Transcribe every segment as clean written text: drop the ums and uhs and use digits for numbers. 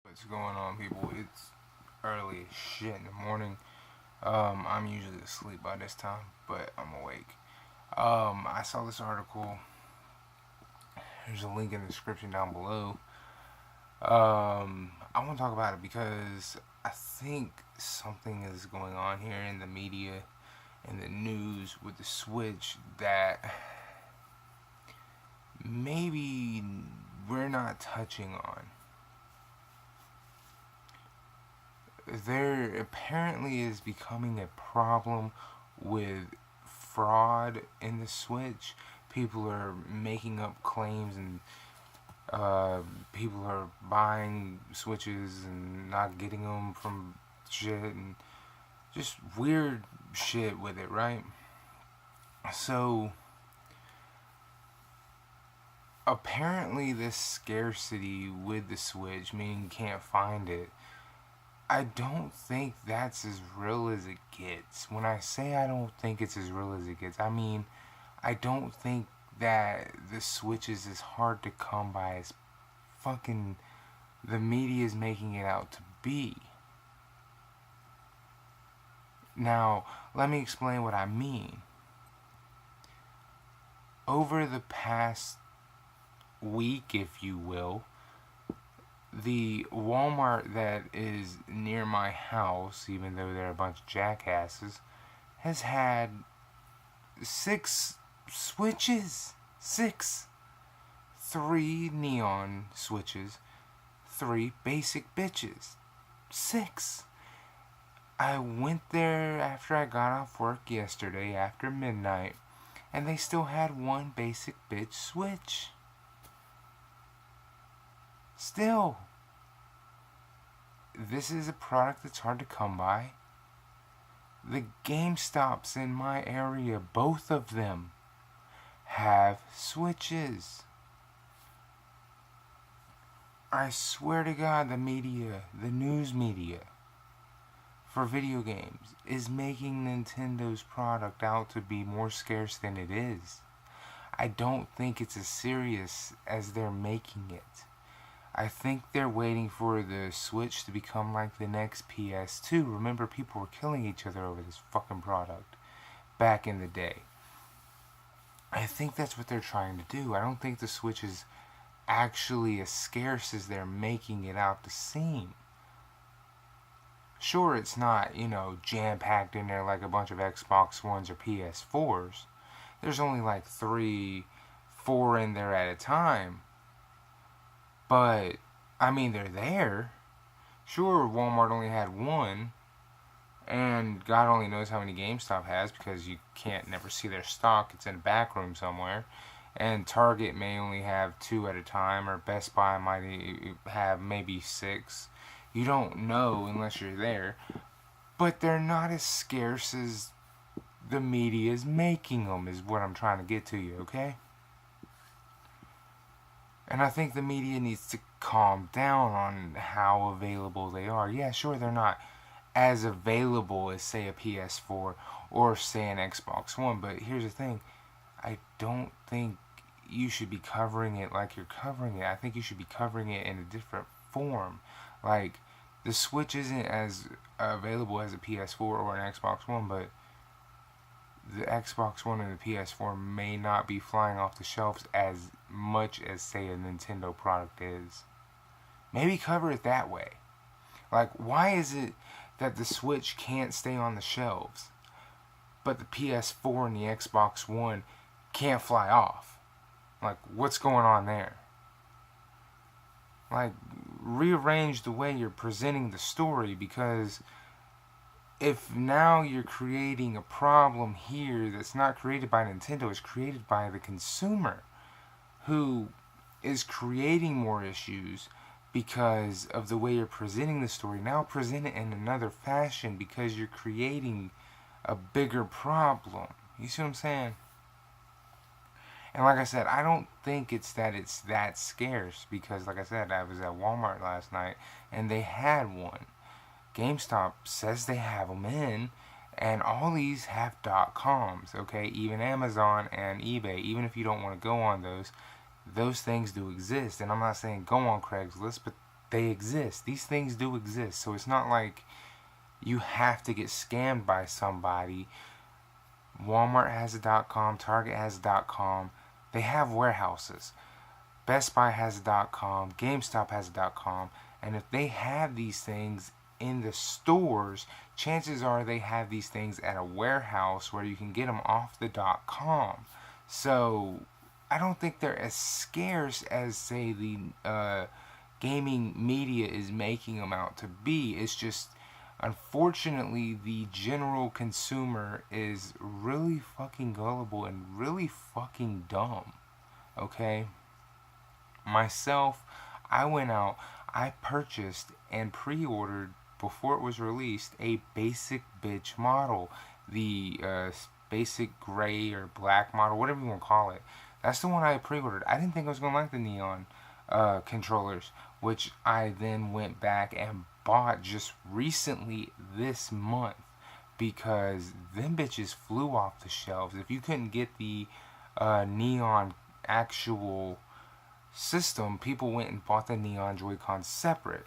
What's going on, people? It's early as shit in the morning. I'm usually asleep by this time, but I'm awake. I saw this article. There's a link in the description down below. I want to talk about it because I think something is going on here in the media and the news with the Switch that maybe we're not touching on. There apparently is becoming a problem with fraud in the Switch. People are making up claims and people are buying Switches and not getting them from shit and just weird shit with it, right? So apparently this scarcity with the Switch, meaning you can't find it, I don't think that's as real as it gets. When I say I don't think it's as real as it gets, I mean I don't think that the Switch is as hard to come by as fucking the media is making it out to be. Now, let me explain what I mean. Over the past week, if you will, the Walmart that is near my house, even though they're a bunch of jackasses, has had 6 switches. 6. 3 neon switches, 3 basic bitches. 6. I went there after I got off work yesterday after midnight, and they still had 1 basic bitch switch. Still, this is a product that's hard to come by. The GameStops in my area, both of them, have switches. I swear to God, the media, the news media, for video games, is making Nintendo's product out to be more scarce than it is. I don't think it's as serious as they're making it. I think they're waiting for the Switch to become like the next PS2. Remember, people were killing each other over this fucking product back in the day. I think that's what they're trying to do. I don't think the Switch is actually as scarce as they're making it out to seem. Sure, it's not, jam-packed in there like a bunch of Xbox Ones or PS4s. There's only like 3, 4 in there at a time. But, I mean, they're there. Sure, Walmart only had 1, and God only knows how many GameStop has because you can't never see their stock. It's in a back room somewhere. And Target may only have 2 at a time, or Best Buy might have maybe 6. You don't know unless you're there. But they're not as scarce as the media is making them, is what I'm trying to get to you, okay? And I think the media needs to calm down on how available they are. Yeah, sure, they're not as available as, say, a PS4 or, say, an Xbox One. But here's the thing. I don't think you should be covering it like you're covering it. I think you should be covering it in a different form. Like, the Switch isn't as available as a PS4 or an Xbox One, but the Xbox One and the PS4 may not be flying off the shelves as much as, say, a Nintendo product is. Maybe cover it that way. Like, why is it that the Switch can't stay on the shelves, but the PS4 and the Xbox One can't fly off? Like, what's going on there? Like, rearrange the way you're presenting the story, because if now you're creating a problem here that's not created by Nintendo, it's created by the consumer, who is creating more issues because of the way you're presenting the story. Now present it in another fashion because you're creating a bigger problem. You see what I'm saying? And like I said, I don't think it's that scarce because, like I said, I was at Walmart last night and they had 1. GameStop says they have them in, and all these have .coms, okay? Even Amazon and eBay, even if you don't want to go on those things do exist. And I'm not saying go on Craigslist, but they exist. These things do exist. So it's not like you have to get scammed by somebody. Walmart has a .com, Target has a .com. They have warehouses. Best Buy has a .com, GameStop has a .com, and if they have these things in the stores, chances are they have these things at a warehouse where you can get them off the .com. So I don't think they're as scarce as, say, the gaming media is making them out to be. It's just, unfortunately, the general consumer is really fucking gullible and really fucking dumb. Okay? Myself, I went out, I purchased and pre-ordered before it was released a basic bitch model, the basic gray or black model, whatever you want to call it. That's the one I pre-ordered. I didn't think I was gonna like the neon controllers, which I then went back and bought just recently this month because them bitches flew off the shelves. If you couldn't get the neon actual system, people went and bought the neon Joy-Con separate.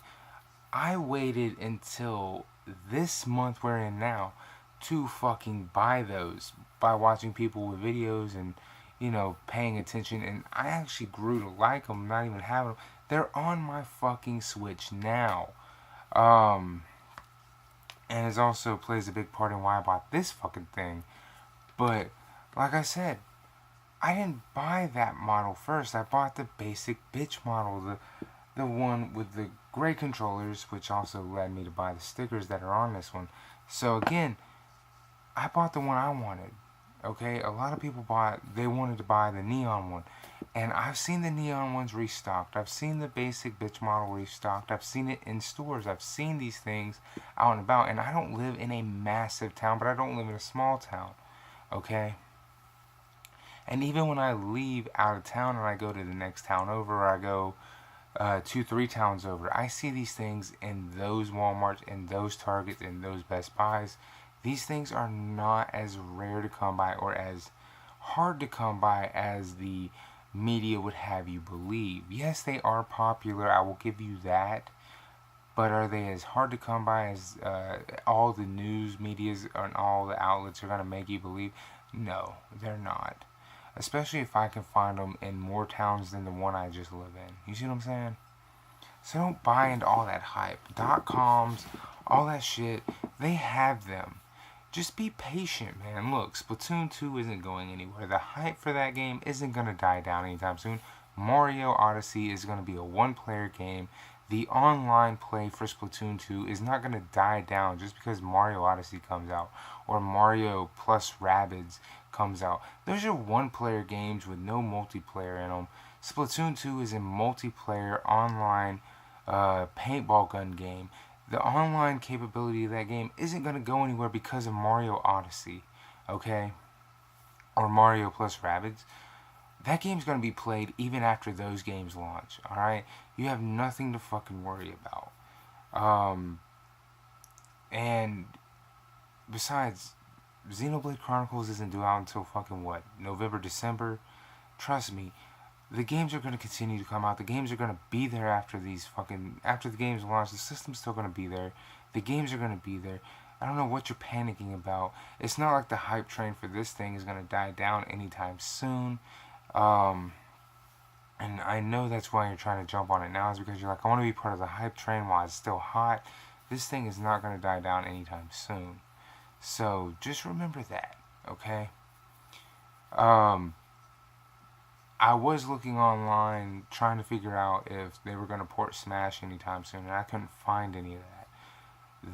I waited until this month we're in now to fucking buy those by watching people with videos and, you know, paying attention, and I actually grew to like them, not even having them. They're on my fucking Switch now. And it also plays a big part in why I bought this fucking thing. But like I said, I didn't buy that model first. I bought the basic bitch model, the one with the gray controllers, which also led me to buy the stickers that are on this one. So again, I bought the one I wanted. Okay, a lot of people they wanted to buy the neon one. And I've seen the neon ones restocked. I've seen the basic bitch model restocked. I've seen it in stores. I've seen these things out and about. And I don't live in a massive town, but I don't live in a small town. Okay? And even when I leave out of town and I go to the next town over, or I go 2-3 towns over, I see these things in those Walmarts, in those Targets, in those Best Buys. These things are not as rare to come by or as hard to come by as the media would have you believe. Yes, they are popular, I will give you that, but are they as hard to come by as all the news medias and all the outlets are going to make you believe? No, they're not. Especially if I can find them in more towns than the one I just live in. You see what I'm saying? So don't buy into all that hype. .coms, all that shit, they have them. Just be patient, man. Look, Splatoon 2 isn't going anywhere. The hype for that game isn't going to die down anytime soon. Mario Odyssey is going to be a one-player game. The online play for Splatoon 2 is not going to die down just because Mario Odyssey comes out or Mario plus Rabbids comes out. Those are one-player games with no multiplayer in them. Splatoon 2 is a multiplayer online paintball gun game. The online capability of that game isn't going to go anywhere because of Mario Odyssey, okay? Or Mario plus Rabbids. That game's going to be played even after those games launch, alright? You have nothing to fucking worry about. And besides, Xenoblade Chronicles isn't due out until fucking what? November, December? Trust me, the games are going to continue to come out. The games are going to be there after the games launch. The system's still going to be there. The games are going to be there. I don't know what you're panicking about. It's not like the hype train for this thing is going to die down anytime soon. And I know that's why you're trying to jump on it now, is because you're like, I want to be part of the hype train while it's still hot. This thing is not going to die down anytime soon. So just remember that, okay? I was looking online trying to figure out if they were going to port Smash anytime soon, and I couldn't find any of that.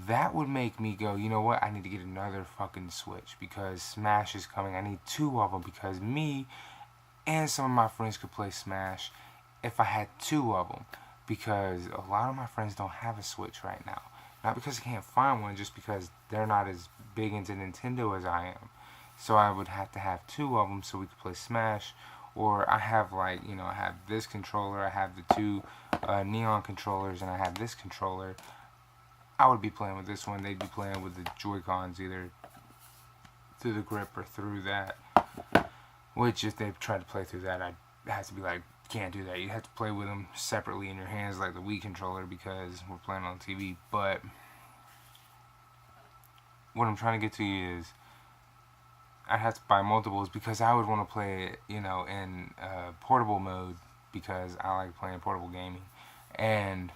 That would make me go, you know what, I need to get another fucking Switch because Smash is coming. I need 2 of them because me and some of my friends could play Smash if I had 2 of them, because a lot of my friends don't have a Switch right now. Not because I can't find one, just because they're not as big into Nintendo as I am. So I would have to have 2 of them so we could play Smash. Or I have, like, you know, I have this controller, I have the 2 neon controllers, and I have this controller. I would be playing with this one. They'd be playing with the Joy-Cons either through the grip or through that. Which, if they tried to play through that, it has to be like can't do that. You have to play with them separately in your hands like the Wii controller because we're playing on TV. But what I'm trying to get to you is I have to buy multiples because I would want to play it, you know, in portable mode because I like playing portable gaming. And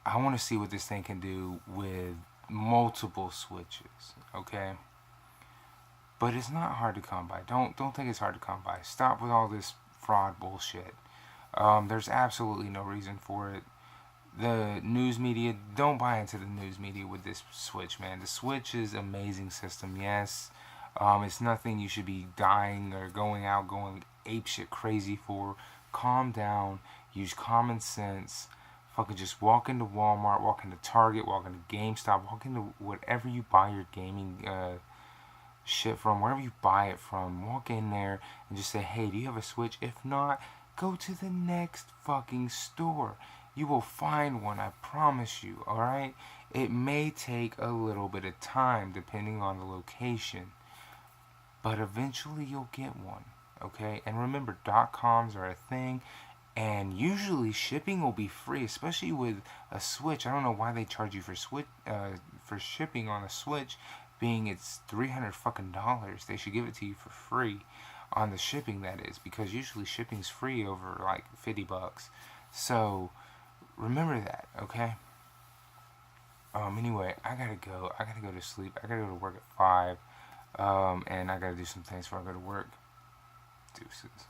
I want to see what this thing can do with multiple switches, okay? But it's not hard to come by. Don't think it's hard to come by. Stop with all this fraud bullshit. There's absolutely no reason for it. The news media, don't buy into the news media with this Switch, man. The Switch is an amazing system, yes. It's nothing you should be dying or going apeshit crazy for. Calm down. Use common sense. Fucking just walk into Walmart, walk into Target, walk into GameStop, walk into whatever you buy your gaming shit from, wherever you buy it from. Walk in there and just say, hey, do you have a Switch? If not, go to the next fucking store. You will find one, I promise you, alright? It may take a little bit of time depending on the location, but eventually you'll get one, okay? And remember, .coms are a thing, and usually shipping will be free, especially with a Switch. I don't know why they charge you for shipping on a Switch, being it's $300 fucking dollars. They should give it to you for free on the shipping, that is, because usually shipping's free over like $50. So remember that, okay? Anyway, I gotta go. I gotta go to sleep. I gotta go to work at 5. And I gotta do some things before I go to work. Deuces.